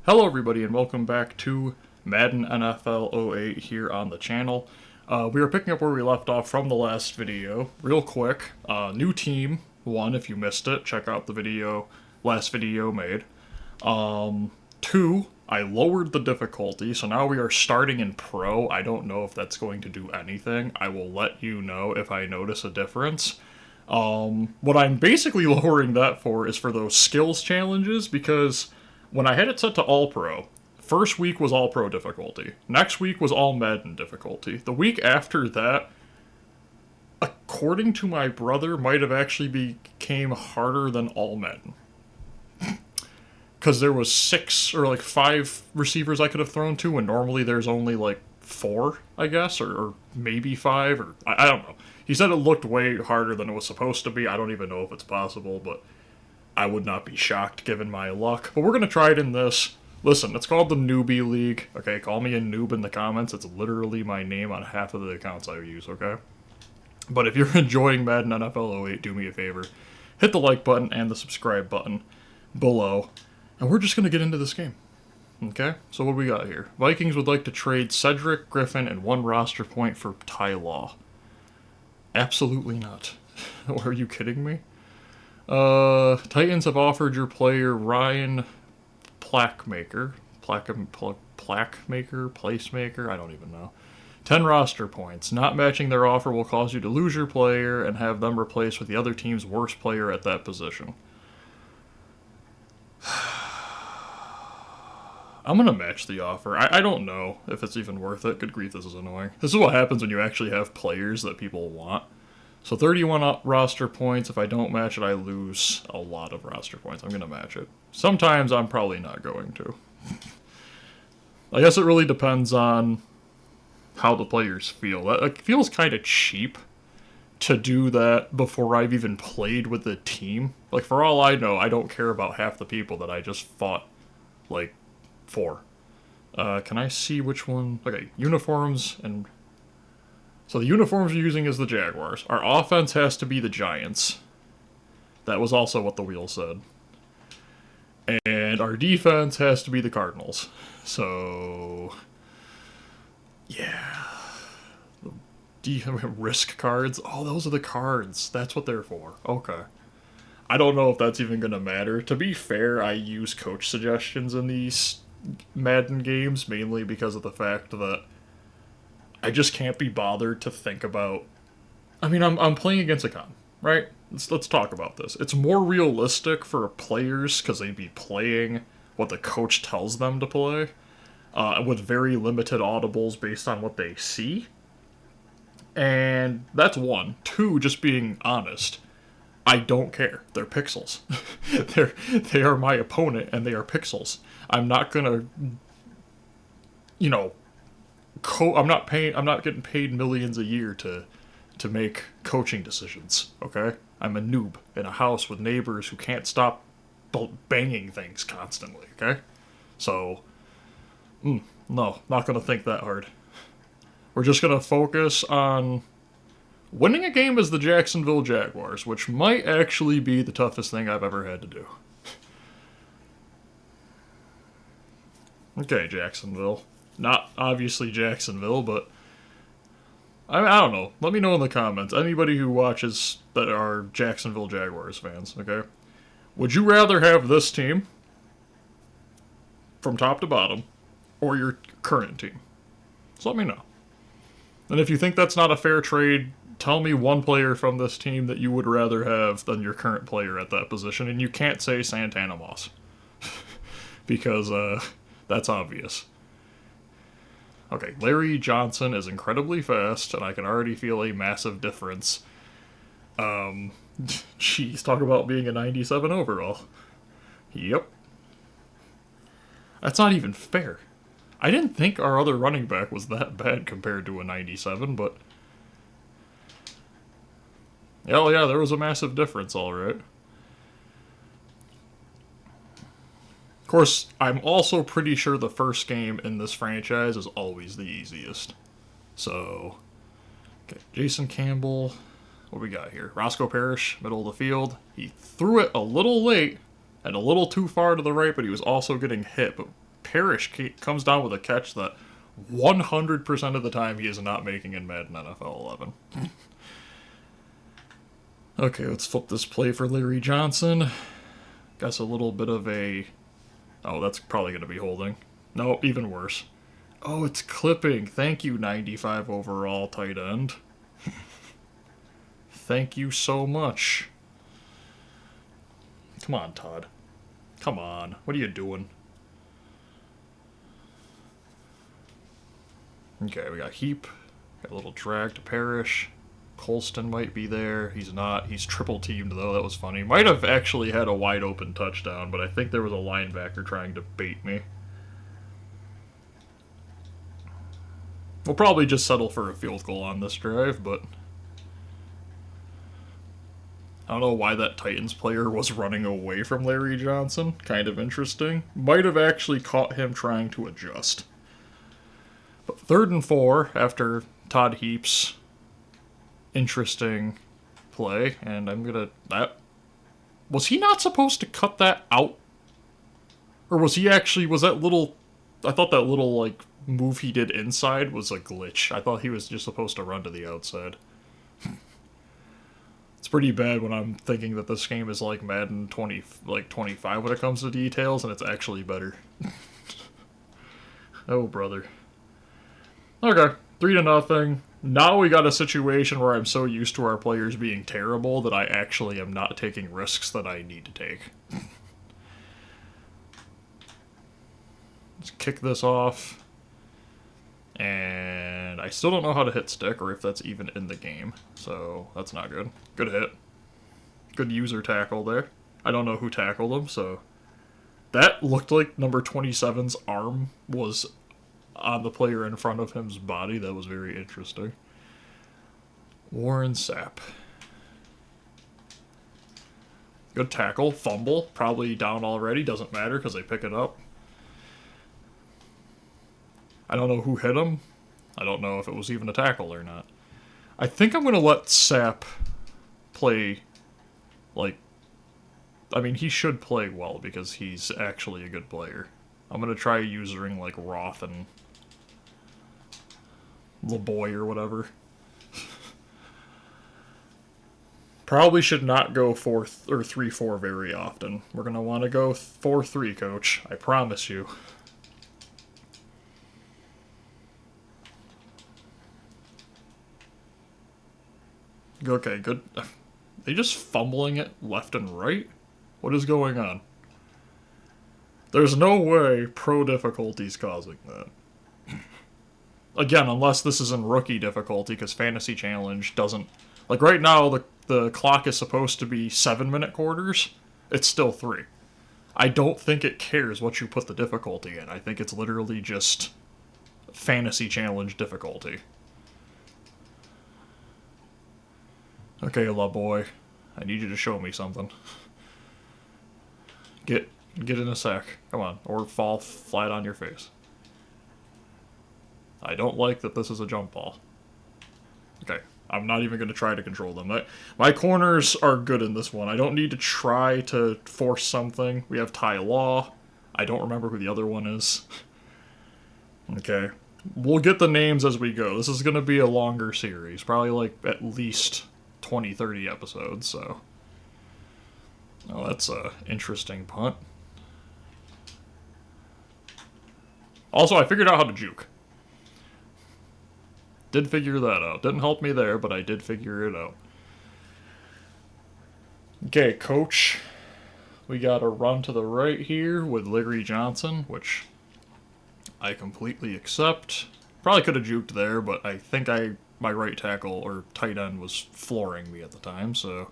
Hello everybody and welcome back to Madden NFL 08 here on the channel. We are picking up where we left off from the last video. Real quick, new team, one, if you missed it, check out the last video made. Two, I lowered the difficulty, so now we are starting in Pro. I don't know if that's going to do anything. I will let you know if I notice a difference. What I'm basically lowering that for is for those skills challenges, because when I had it set to All Pro, first week was All Pro difficulty. Next week was All Madden difficulty. The week after that, according to my brother, might have actually became harder than All Madden. Because there was 6 or 5 receivers I could have thrown to, and normally there's only 4, I guess, or maybe 5, or I don't know. He said it looked way harder than it was supposed to be. I don't even know if it's possible, but I would not be shocked given my luck. But we're going to try it in this. Listen, it's called the Newbie League. Okay, call me a noob in the comments. It's literally my name on half of the accounts I use, okay? But if you're enjoying Madden NFL 08, do me a favor. Hit the like button and the subscribe button below. And we're just going to get into this game. Okay, so what do we got here? Vikings would like to trade Cedric Griffin and 1 roster point for Ty Law. Absolutely not. Are you kidding me? Titans have offered your player Ryan Placemaker, Placemaker, I don't even know. 10 roster points. Not matching their offer will cause you to lose your player and have them replaced with the other team's worst player at that position. I'm going to match the offer. I don't know if it's even worth it. Good grief, this is annoying. This is what happens when you actually have players that people want. So 31 roster points. If I don't match it, I lose a lot of roster points. I'm going to match it. Sometimes I'm probably not going to. I guess it really depends on how the players feel. It feels kind of cheap to do that before I've even played with the team. For all I know, I don't care about half the people that I just fought, for. Can I see which one? Okay, uniforms and... So the uniforms we're using is the Jaguars. Our offense has to be the Giants. That was also what the wheel said. And our defense has to be the Cardinals. So... yeah. Risk cards. Oh, those are the cards. That's what they're for. Okay. I don't know if that's even going to matter. To be fair, I use coach suggestions in these Madden games, mainly because of the fact that I just can't be bothered to think about... I mean, I'm playing against a con, right? Let's talk about this. It's more realistic for players because they'd be playing what the coach tells them to play, with very limited audibles based on what they see. And that's one. Two, just being honest, I don't care. They're pixels. They are my opponent, and they are pixels. I'm not gonna, I'm not getting paid millions a year to make coaching decisions. Okay, I'm a noob in a house with neighbors who can't stop banging things constantly. Okay, so no, not gonna think that hard. We're just gonna focus on winning a game as the Jacksonville Jaguars, which might actually be the toughest thing I've ever had to do. Okay, Jacksonville. Not obviously Jacksonville, but I don't know. Let me know in the comments. Anybody who watches that are Jacksonville Jaguars fans, okay? Would you rather have this team from top to bottom or your current team? So let me know. And if you think that's not a fair trade, tell me one player from this team that you would rather have than your current player at that position. And you can't say Santana Moss. Because that's obvious. Okay, Larry Johnson is incredibly fast, and I can already feel a massive difference. Jeez, talk about being a 97 overall. Yep. That's not even fair. I didn't think our other running back was that bad compared to a 97, but... hell yeah, there was a massive difference, alright. Of course, I'm also pretty sure the first game in this franchise is always the easiest. So, okay, Jason Campbell, what we got here? Roscoe Parrish, middle of the field. He threw it a little late and a little too far to the right, but he was also getting hit. But Parrish comes down with a catch that 100% of the time he is not making in Madden NFL 11. Okay, let's flip this play for Larry Johnson. Guess a little bit of a... Oh, that's probably going to be holding. No, even worse. Oh, it's clipping. Thank you, 95 overall tight end. Thank you so much. Come on, Todd. Come on. What are you doing? Okay, we got Heap. Got a little drag to Parrish. Colston might be there. He's not. He's triple teamed, though. That was funny. Might have actually had a wide open touchdown, but I think there was a linebacker trying to bait me. We'll probably just settle for a field goal on this drive, but I don't know why that Titans player was running away from Larry Johnson. Kind of interesting. Might have actually caught him trying to adjust. But 3rd and 4 after Todd Heap's interesting play, and I'm gonna... Was he not supposed to cut that out? Or was he actually... Was that little... I thought that little, like, move he did inside was a glitch. I thought he was just supposed to run to the outside. It's pretty bad when I'm thinking that this game is like Madden 25 when it comes to details, and it's actually better. Oh, brother. Okay, 3-0. Now we got a situation where I'm so used to our players being terrible that I actually am not taking risks that I need to take. Let's kick this off. And I still don't know how to hit stick or if that's even in the game. So that's not good. Good hit. Good user tackle there. I don't know who tackled him, so... That looked like number 27's arm was on the player in front of him's body. That was very interesting. Warren Sapp. Good tackle. Fumble. Probably down already. Doesn't matter because they pick it up. I don't know who hit him. I don't know if it was even a tackle or not. I think I'm going to let Sapp play, like... I mean, he should play well because he's actually a good player. I'm going to try using, like, Roth and LeBoy or whatever. Probably should not go 3-4 very often. We're going to want to go 4-3, coach. I promise you. Okay, good. They just fumbling it left and right? What is going on? There's no way pro difficulty's causing that. Again, unless this is in rookie difficulty, because Fantasy Challenge doesn't... Like, right now, the clock is supposed to be 7-minute quarters. It's still 3. I don't think it cares what you put the difficulty in. I think it's literally just Fantasy Challenge difficulty. Okay, La Boy. I need you to show me something. Get in a sack. Come on. Or fall flat on your face. I don't like that this is a jump ball. Okay. I'm not even going to try to control them. My corners are good in this one. I don't need to try to force something. We have Ty Law. I don't remember who the other one is. Okay. We'll get the names as we go. This is going to be a longer series. Probably like at least 20, 30 episodes, so... Oh, that's a interesting punt. Also, I figured out how to juke. Did figure that out. Didn't help me there, but I did figure it out. Okay, coach. We got a run to the right here with Larry Johnson, which I completely accept. Probably could have juked there, but I think my right tackle or tight end was flooring me at the time, so...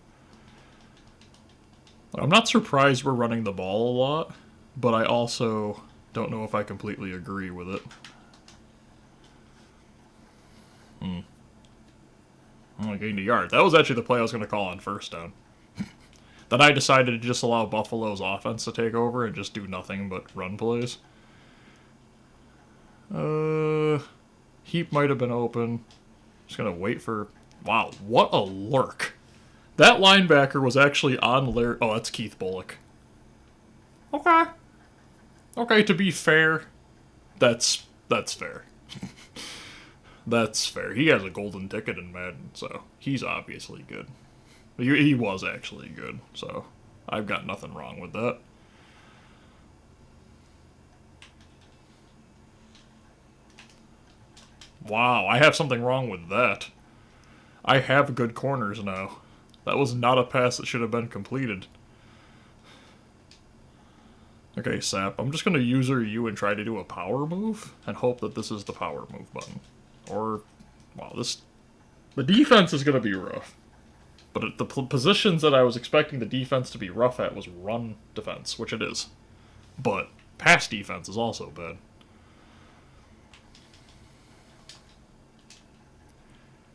I'm not surprised we're running the ball a lot, but I also don't know if I completely agree with it. I gained a yard. That was actually the play I was going to call on first down. Then I decided to just allow Buffalo's offense to take over and just do nothing but run plays. Heap might have been open. Just going to wait for... Wow, what a lurk. That linebacker was actually on Larry... Oh, that's Keith Bullock. Okay. Okay, to be fair, that's fair. That's fair. He has a golden ticket in Madden, so he's obviously good. He was actually good, so I've got nothing wrong with that. Wow, I have something wrong with that. I have good corners now. That was not a pass that should have been completed. Okay, Sap, I'm just going to user you and try to do a power move and hope that this is the power move button. Or, wow, the defense is going to be rough. But the positions that I was expecting the defense to be rough at was run defense, which it is. But pass defense is also bad.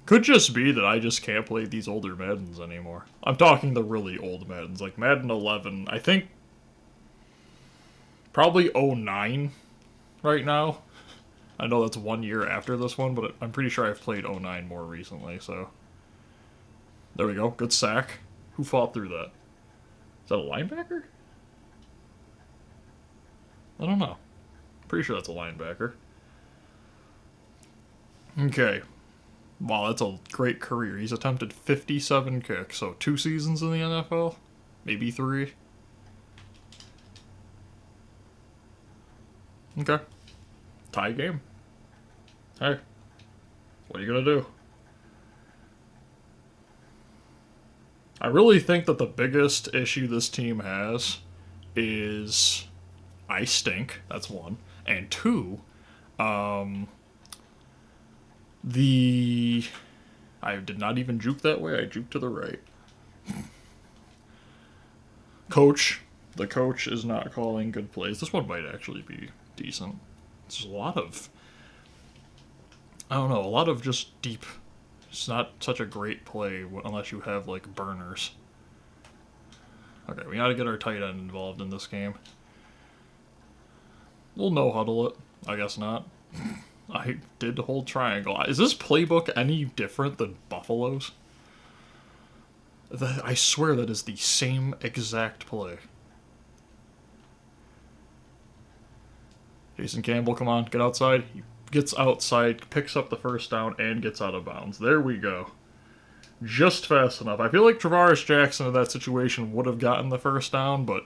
Could just be that I just can't play these older Maddens anymore. I'm talking the really old Maddens, like Madden 11. I think probably 09 right now. I know that's 1 year after this one, but I'm pretty sure I've played 09 more recently, so. There we go. Good sack. Who fought through that? Is that a linebacker? I don't know. Pretty sure that's a linebacker. Okay. Wow, that's a great career. He's attempted 57 kicks, so 2 seasons in the NFL? Maybe 3? Okay. Tie game. Hey. What are you gonna do? I really think that the biggest issue this team has is I stink. That's one. And two, the I did not even juke that way. I juked to the right. The coach is not calling good plays. This one might actually be decent. There's a lot of, I don't know, a lot of just deep. It's not such a great play unless you have like burners. Okay, we gotta get our tight end involved in this game. We'll no huddle it. I guess not. I did hold triangle. Is this playbook any different than Buffalo's? I swear that is the same exact play. Jason Campbell, come on, get outside. He gets outside, picks up the first down, and gets out of bounds. There we go. Just fast enough. I feel like Travaris Jackson in that situation would have gotten the first down, but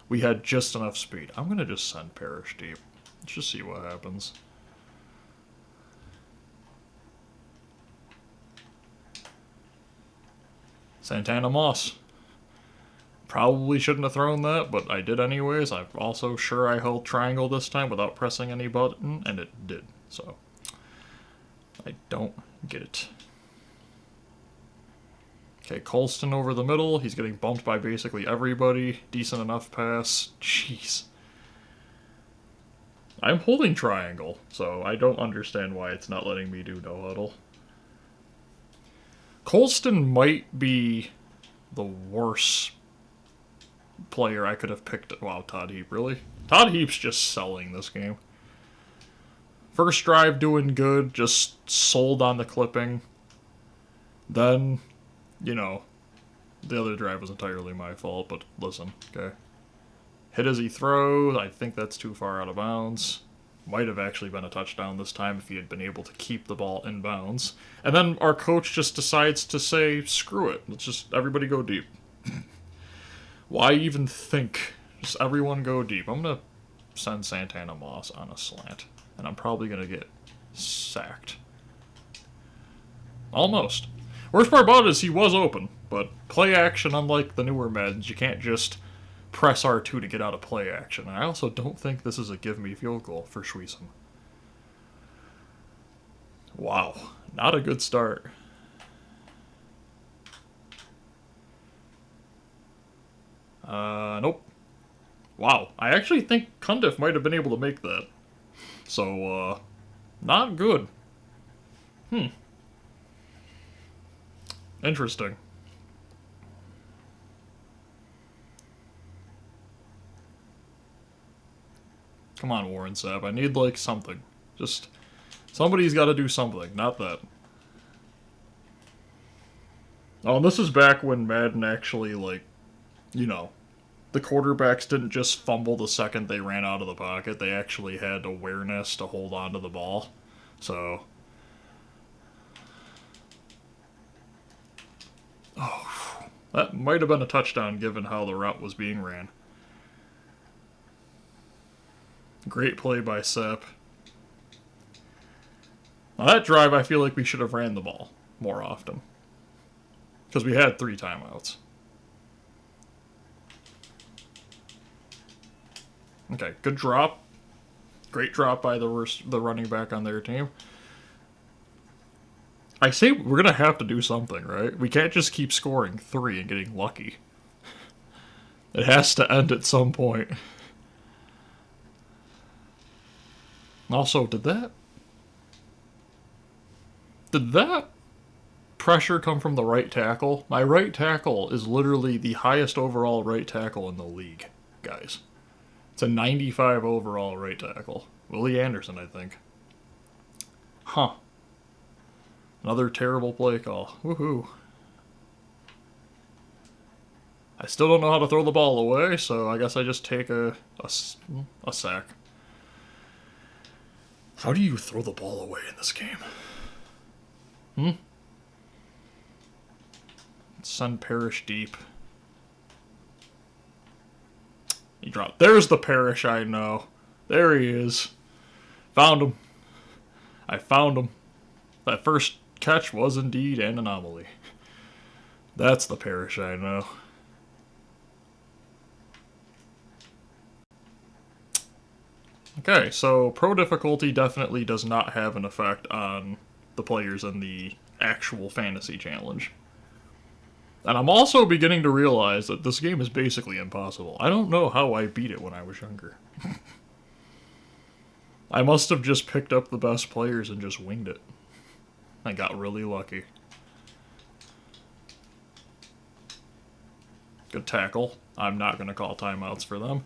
we had just enough speed. I'm going to just send Parrish deep. Let's just see what happens. Santana Moss. Probably shouldn't have thrown that, but I did anyways. I'm also sure I held triangle this time without pressing any button, and it did. So, I don't get it. Okay, Colston over the middle. He's getting bumped by basically everybody. Decent enough pass. Jeez. I'm holding triangle, so I don't understand why it's not letting me do no huddle. Colston might be the worst player I could have picked. Wow, Todd Heap, really? Todd Heap's just selling this game. First drive doing good, just sold on the clipping. Then, you know, the other drive was entirely my fault, but listen, okay. Hit as he throws, I think that's too far out of bounds. Might have actually been a touchdown this time if he had been able to keep the ball in bounds. And then our coach just decides to say, screw it, let's just everybody go deep. Why even think? Just everyone go deep. I'm going to send Santana Moss on a slant, and I'm probably going to get sacked. Almost. Worst part about it is he was open, but play action, unlike the newer Maddens, you can't just press R2 to get out of play action. And I also don't think this is a give-me field goal for Schweesum. Wow, not a good start. Nope. Wow, I actually think Cundiff might have been able to make that. So, not good. Interesting. Come on, Warren Sapp. I need, like, something. Just, somebody's got to do something. Not that. Oh, and this is back when Madden actually, like, you know, the quarterbacks didn't just fumble the second they ran out of the pocket. They actually had awareness to hold on to the ball. So, oh, that might have been a touchdown given how the route was being ran. Great play by Sepp. Now that drive, I feel like we should have ran the ball more often. Because we had 3 timeouts. Okay, good drop. Great drop by the running back on their team. I say we're going to have to do something, right? We can't just keep scoring 3 and getting lucky. It has to end at some point. Also, did that pressure come from the right tackle? My right tackle is literally the highest overall right tackle in the league, guys. It's a 95 overall right tackle. Willie Anderson, I think. Huh. Another terrible play call. Woohoo. I still don't know how to throw the ball away, so I guess I just take a sack. How do you throw the ball away in this game? Send Parrish deep. He dropped. There's the Parrish I know. There he is. Found him. I found him. That first catch was indeed an anomaly. That's the Parrish I know. Okay, so pro difficulty definitely does not have an effect on the players in the actual fantasy challenge. And I'm also beginning to realize that this game is basically impossible. I don't know how I beat it when I was younger. I must have just picked up the best players and just winged it. I got really lucky. Good tackle. I'm not going to call timeouts for them.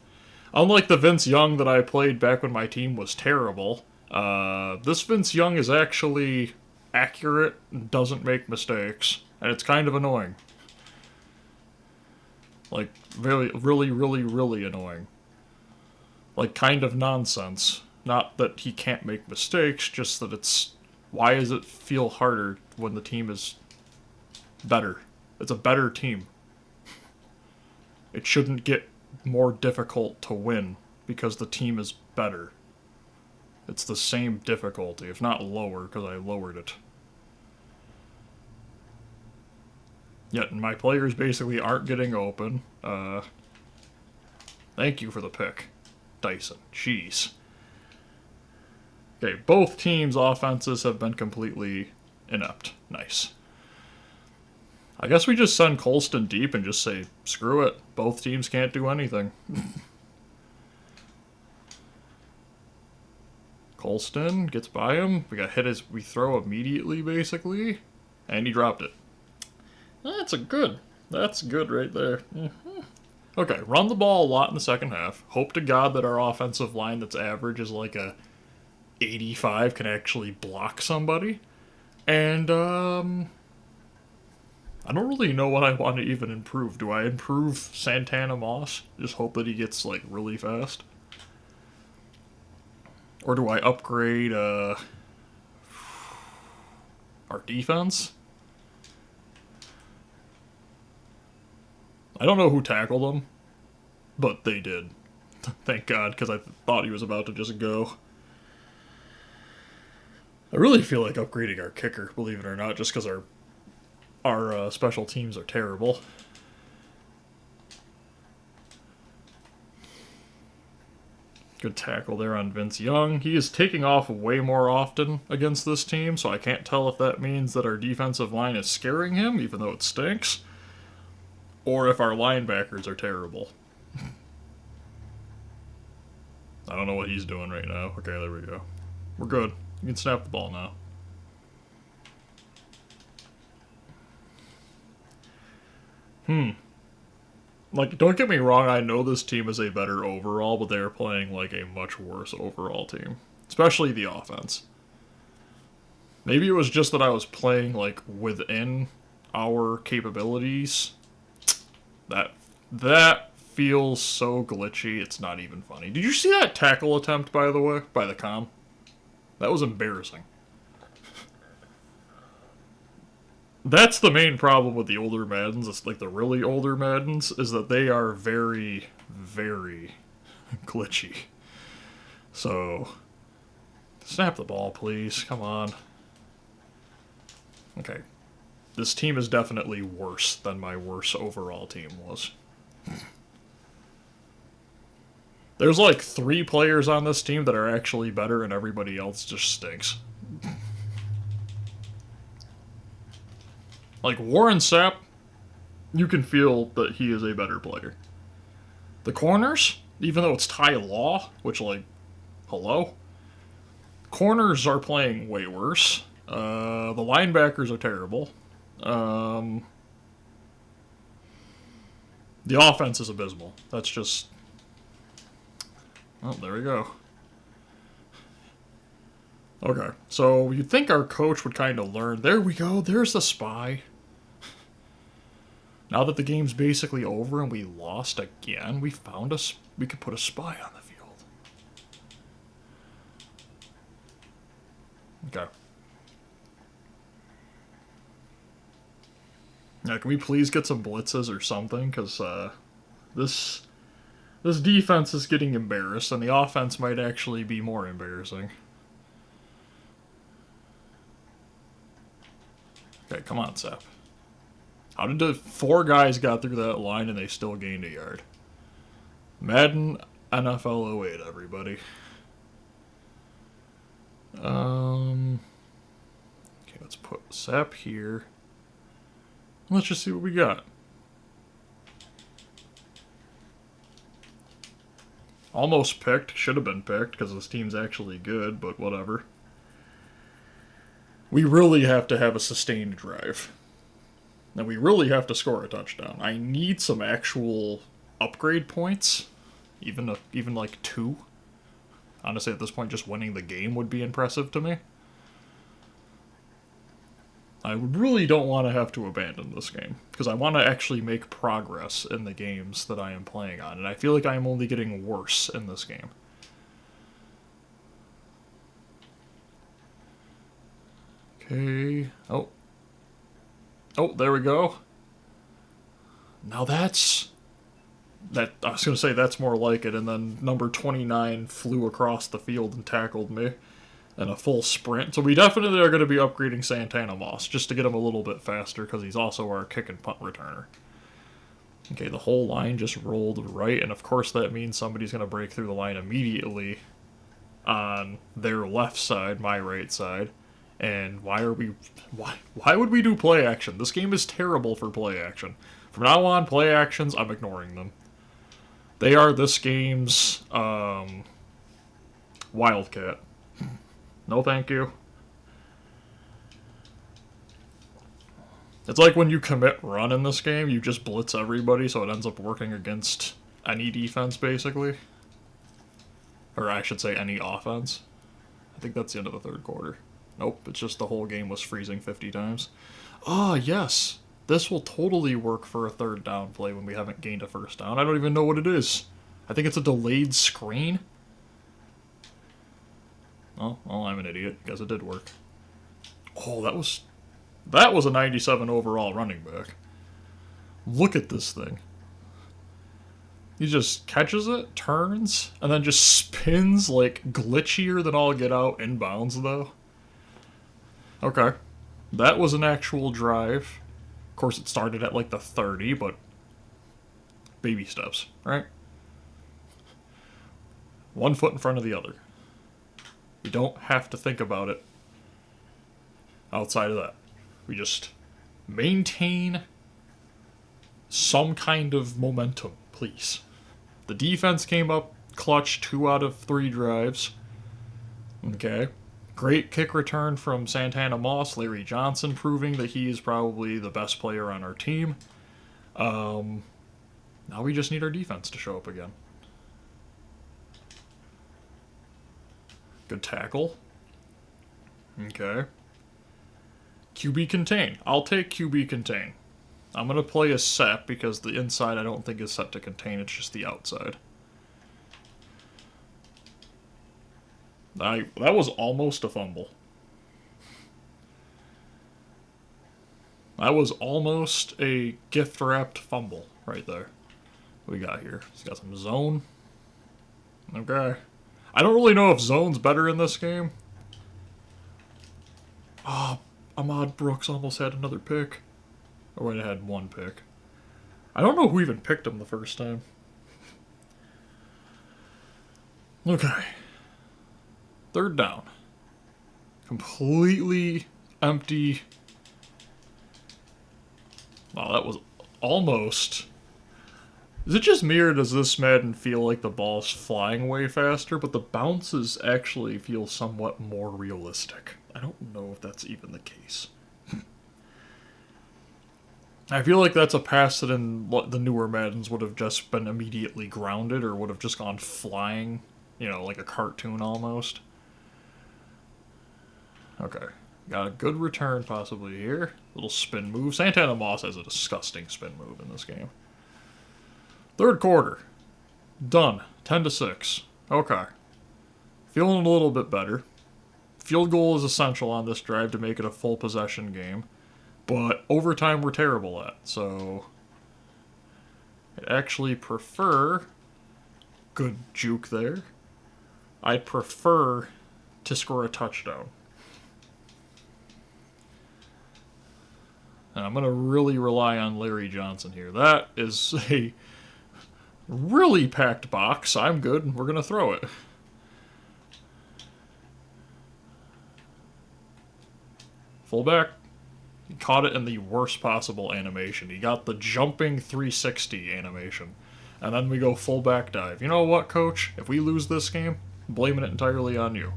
Unlike the Vince Young that I played back when my team was terrible, this Vince Young is actually accurate and doesn't make mistakes, and it's kind of annoying. Like, really, really, really, really annoying. Like, kind of nonsense. Not that he can't make mistakes, just that it's... Why does it feel harder when the team is better? It's a better team. It shouldn't get more difficult to win because the team is better. It's the same difficulty, if not lower, because I lowered it. Yet my players basically aren't getting open. Thank you for the pick, Dyson. Jeez. Okay, both teams' offenses have been completely inept. Nice. I guess we just send Colston deep and just say, screw it. Both teams can't do anything. Colston gets by him. We got hit as we throw immediately, basically. And he dropped it. That's good right there. Okay, run the ball a lot in the second half. Hope to God that our offensive line that's average is like a 85 can actually block somebody. And, I don't really know what I want to even improve. Do I improve Santana Moss? Just hope that he gets, like, really fast? Or do I upgrade, our defense? I don't know who tackled him, but they did. Thank God, because I thought he was about to just go. I really feel like upgrading our kicker, believe it or not, just because our special teams are terrible. Good tackle there on Vince Young. He is taking off way more often against this team, so I can't tell if that means that our defensive line is scaring him, even though it stinks, or if our linebackers are terrible. I don't know what he's doing right now. Okay, there we go. We're good. You can snap the ball now. Like, don't get me wrong, I know this team is a better overall, but they're playing like a much worse overall team. Especially the offense. Maybe it was just that I was playing, like, within our capabilities. That feels so glitchy, it's not even funny. Did you see that tackle attempt, by the way, by the comm? That was embarrassing. That's the main problem with the older Maddens, it's like the really older Maddens, is that they are very, very glitchy. So, snap the ball, please. Come on. Okay. This team is definitely worse than my worst overall team was. There's like 3 players on this team that are actually better and everybody else just stinks. Like Warren Sapp, you can feel that he is a better player. The corners, even though it's Ty Law, which like, hello? Corners are playing way worse. The linebackers are terrible. The offense is abysmal. That's just... Oh, there we go. Okay, so you'd think our coach would kind of learn. There we go, there's the spy. Now that the game's basically over and we lost again, we found us. We could put a spy on the field. Okay. Now, can we please get some blitzes or something? Because this defense is getting embarrassed, and the offense might actually be more embarrassing. Okay, come on, Sap. How did the 4 guys got through that line and they still gained a yard? Madden NFL 08, everybody. Okay, let's put Sap here. Let's just see what we got. Almost picked. Should have been picked because this team's actually good, but whatever. We really have to have a sustained drive. And we really have to score a touchdown. I need some actual upgrade points. Even like 2. Honestly, at this point, just winning the game would be impressive to me. I really don't want to have to abandon this game, because I want to actually make progress in the games that I am playing on, and I feel like I am only getting worse in this game. Okay. Oh, there we go. Now that's... I was going to say that's more like it, and then number 29 flew across the field and tackled me. And a full sprint. So we definitely are going to be upgrading Santana Moss just to get him a little bit faster because he's also our kick and punt returner. Okay, the whole line just rolled right, and of course that means somebody's going to break through the line immediately on their left side, my right side. And why would we do play action? This game is terrible for play action. From now on, play actions, I'm ignoring them. They are this game's Wildcat. No thank you. It's like when you commit run in this game, you just blitz everybody so it ends up working against any defense, basically. Or I should say any offense. I think that's the end of the 3rd quarter. Nope, it's just the whole game was freezing 50 times. Ah, yes! This will totally work for a 3rd down play when we haven't gained a 1st down. I don't even know what it is. I think it's a delayed screen. Oh, well, I'm an idiot, because it did work. Oh, that was a 97 overall running back. Look at this thing. He just catches it, turns, and then just spins like glitchier than all get out inbounds, though. Okay. That was an actual drive. Of course, it started at like the 30, but baby steps, right? 1 foot in front of the other. We don't have to think about it outside of that. We just maintain some kind of momentum, please. The defense came up clutch 2 out of 3 drives. Okay. Great kick return from Santana Moss, Larry Johnson, proving that he is probably the best player on our team. Now we just need our defense to show up again. Good tackle. Okay. QB contain. I'll take QB contain. I'm going to play a set because the inside I don't think is set to contain, it's just the outside. That was almost a fumble. That was almost a gift-wrapped fumble right there. What we got here? It's got some zone. Okay. I don't really know if zone's better in this game. Oh, Ahmad Brooks almost had another pick. Oh, wait, I had one pick. I don't know who even picked him the first time. Okay. Third down. Completely empty. Wow, that was almost... Is it just me or does this Madden feel like the ball's flying way faster, but the bounces actually feel somewhat more realistic? I don't know if that's even the case. I feel like that's a pass that in the newer Maddens would have just been immediately grounded or would have just gone flying, you know, like a cartoon almost. Okay. Got a good return possibly here. Little spin move. Santana Moss has a disgusting spin move in this game. Third quarter. Done. 10-6. Okay. Feeling a little bit better. Field goal is essential on this drive to make it a full possession game. But overtime we're terrible at, so... I'd actually prefer... Good juke there. I'd prefer to score a touchdown. And I'm going to really rely on Larry Johnson here. That is a really packed box. I'm good. We're going to throw it. Fullback. He caught it in the worst possible animation. He got the jumping 360 animation. And then we go fullback dive. You know what, coach? If we lose this game, I'm blaming it entirely on you.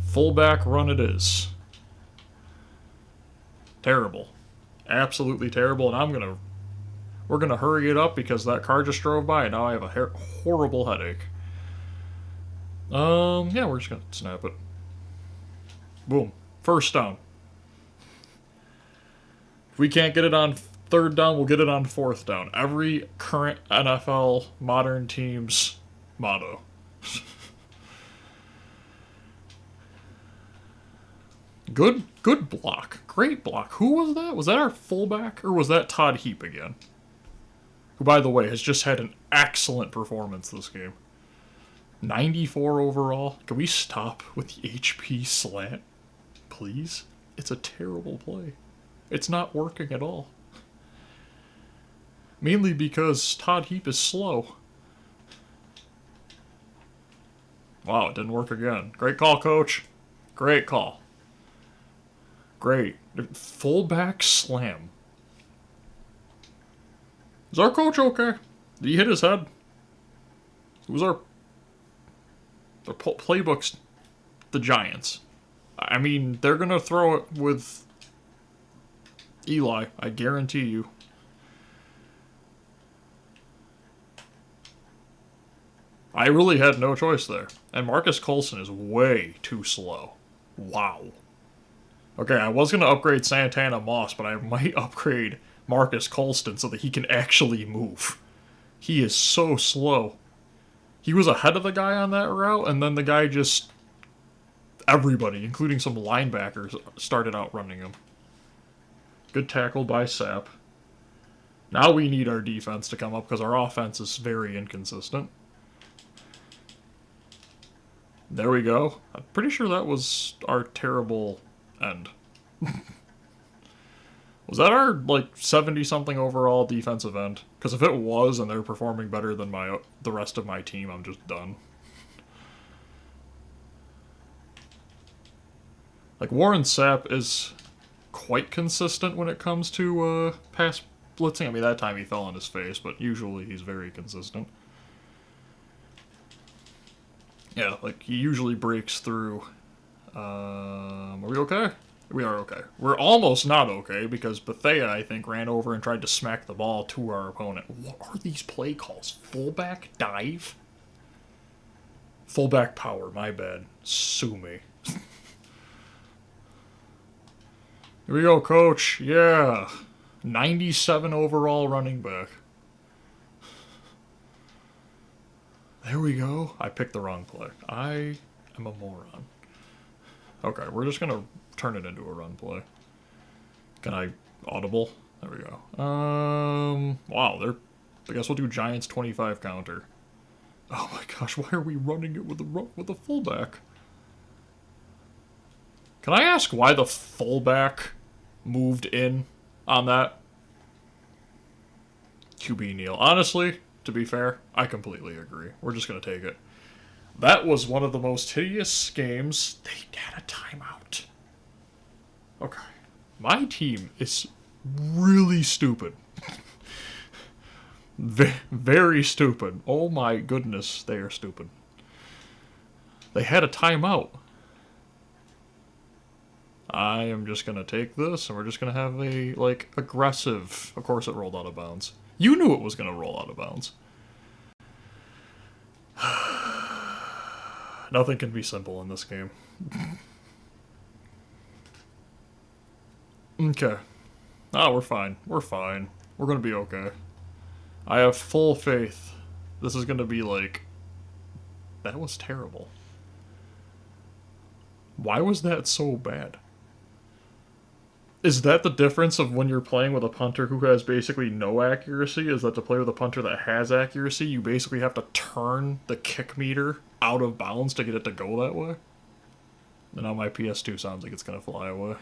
Fullback run it is. Terrible. Absolutely terrible. And we're gonna hurry it up because that car just drove by and now I have a horrible headache. Yeah, we're just gonna snap it. Boom. First down. If we can't get it on third down, we'll get it on fourth down. Every current NFL modern team's motto. Good block. Great block. Who was that? Was that our fullback or was that Todd Heap again? Who, by the way, has just had an excellent performance this game. 94 overall. Can we stop with the HP slant? Please? It's a terrible play. It's not working at all. Mainly because Todd Heap is slow. Wow, it didn't work again. Great call, coach. Great call. Great. Fullback slam. Is our coach okay? Did he hit his head? It was our playbooks, the Giants. I mean, they're going to throw it with Eli, I guarantee you. I really had no choice there. And Marcus Coulson is way too slow. Wow. Okay, I was going to upgrade Santana Moss, but I might upgrade Marcus Colston so that he can actually move. He is so slow. He was ahead of the guy on that route, and then the guy just... Everybody, including some linebackers, started outrunning him. Good tackle by Sapp. Now we need our defense to come up because our offense is very inconsistent. There we go. I'm pretty sure that was our terrible end. Was that our, 70-something overall defensive end? Because if it was and they're performing better than the rest of my team, I'm just done. Warren Sapp is quite consistent when it comes to pass blitzing. I mean, that time he fell on his face, but usually he's very consistent. Yeah, he usually breaks through. Are we okay? We are okay. We're almost not okay because Bethea, I think, ran over and tried to smack the ball to our opponent. What are these play calls? Fullback dive? Fullback power, my bad. Sue me. Here we go, coach. Yeah. 97 overall running back. There we go. I picked the wrong play. I am a moron. Okay, we're just gonna turn it into a run play. Can I audible? There we go. Wow, I guess we'll do Giants 25 counter. Oh my gosh, why are we running it with a fullback? Can I ask why the fullback moved in on that? QB Neal. Honestly, to be fair, I completely agree. We're just going to take it. That was one of the most hideous games. They had a timeout. Okay. My team is really stupid. Very stupid. Oh my goodness, they are stupid. They had a timeout. I am just going to take this, and we're just going to have a, like, aggressive... Of course it rolled out of bounds. You knew it was going to roll out of bounds. Nothing can be simple in this game. Okay. Oh, we're fine. We're fine. We're going to be okay. I have full faith. This is going to be like... That was terrible. Why was that so bad? Is that the difference of when you're playing with a punter who has basically no accuracy? Is that to play with a punter that has accuracy, you basically have to turn the kick meter out of bounds to get it to go that way? And now my PS2 sounds like it's going to fly away.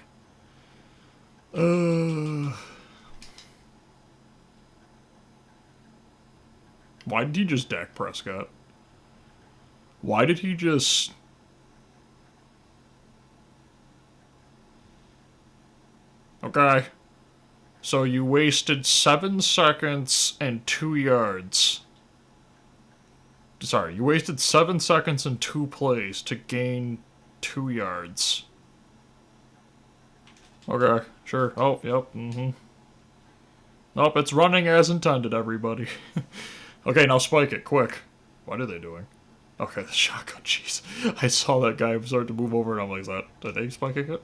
Why did he just Dak Prescott? Why did he just... Okay. So you wasted 7 seconds and 2 yards. Sorry, you wasted 7 seconds and 2 plays to gain 2 yards. Okay, sure. Oh, yep, Nope, it's running as intended, everybody. Okay, now spike it, quick. What are they doing? Okay, the shotgun, jeez. I saw that guy start to move over and I'm like, are they spiking it?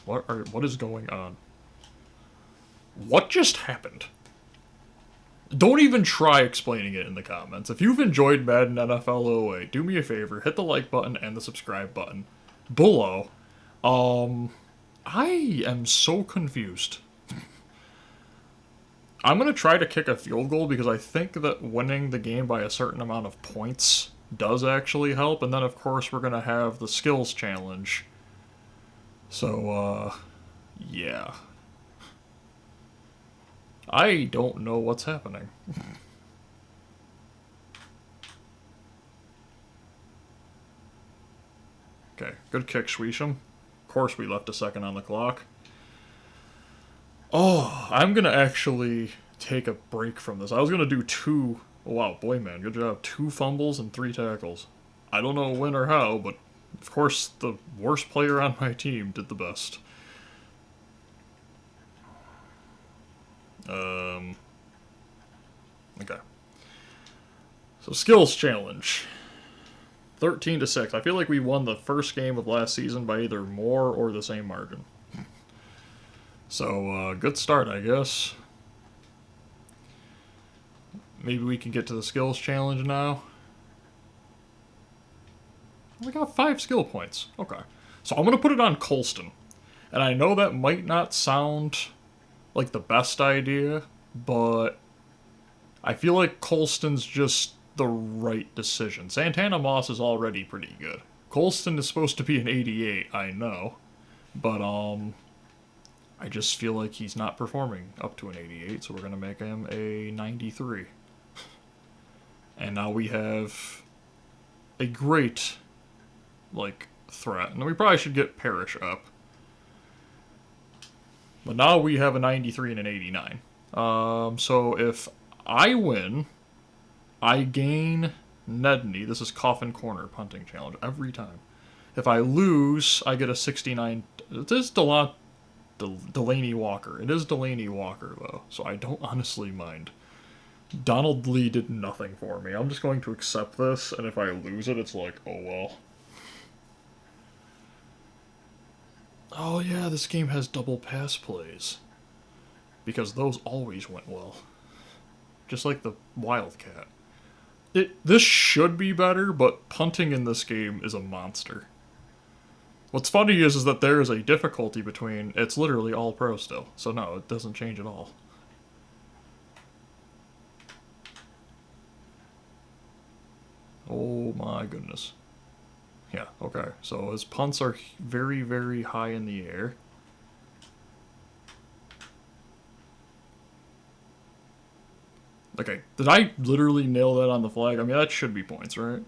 What is going on? What just happened? Don't even try explaining it in the comments. If you've enjoyed Madden NFL 08, do me a favor, hit the like button and the subscribe button below. I am so confused. I'm going to try to kick a field goal because I think that winning the game by a certain amount of points does actually help. And then, of course, we're going to have the skills challenge. So, yeah. I don't know what's happening. Okay, good kick, Schweesham. Of course we left a second on the clock. Oh, I'm going to actually take a break from this. I was going to do 2... Oh, wow, boy, man, good job. 2 fumbles and 3 tackles. I don't know when or how, but of course the worst player on my team did the best. Okay. So, skills challenge. 13-6. I feel like we won the first game of last season by either more or the same margin. So, good start, I guess. Maybe we can get to the skills challenge now. We got 5 skill points. Okay. So I'm going to put it on Colston. And I know that might not sound like the best idea, but I feel like Colston's just the right decision. Santana Moss is already pretty good. Colston is supposed to be an 88, I know. But, I just feel like he's not performing up to an 88, so we're going to make him a 93. And now we have a great, like, threat. And we probably should get Parrish up. But now we have a 93 and an 89. So if I win, I gain Nedney. This is Coffin Corner punting challenge every time. If I lose, I get a 69. It is Delaney Walker. It is Delaney Walker, though, so I don't honestly mind. Donald Lee did nothing for me. I'm just going to accept this, and if I lose it, it's like, oh well. Oh yeah, this game has double pass plays. because those always went well. Just like the Wildcat. This should be better, but punting in this game is a monster. What's funny is that there is a difficulty between... It's literally all pro still, so no, it doesn't change at all. Oh my goodness. Yeah, okay. So his punts are very, very high in the air. Okay, did I literally nail that on the flag? I mean, that should be points, right?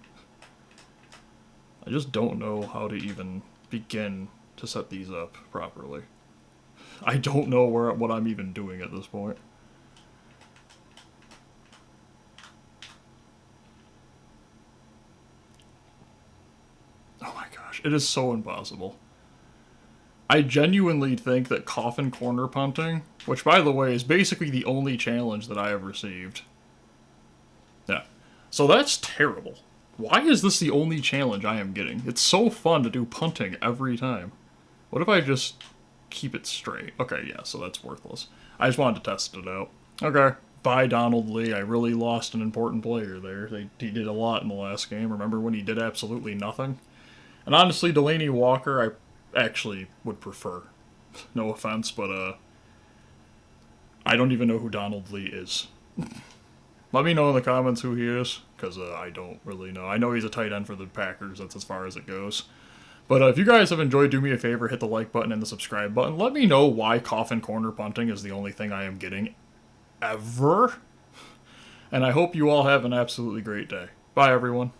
I just don't know how to even begin to set these up properly. I don't know what I'm even doing at this point. Oh my gosh, it is so impossible. I genuinely think that coffin corner punting, which by the way is basically the only challenge that I have received. Yeah. So that's terrible. Why is this the only challenge I am getting? It's so fun to do punting every time. What if I just keep it straight? Okay, yeah, so that's worthless. I just wanted to test it out. Okay. Bye, Donald Lee. I really lost an important player there. He did a lot in the last game. Remember when he did absolutely nothing? And honestly, Delaney Walker, I actually would prefer. No offense, but I don't even know who Donald Lee is. Let me know in the comments who he is, because I don't really know. I know he's a tight end for the Packers, that's as far as it goes. But if you guys have enjoyed, do me a favor, hit the like button and the subscribe button. Let me know why coffin corner punting is the only thing I am getting ever. And I hope you all have an absolutely great day. Bye, everyone.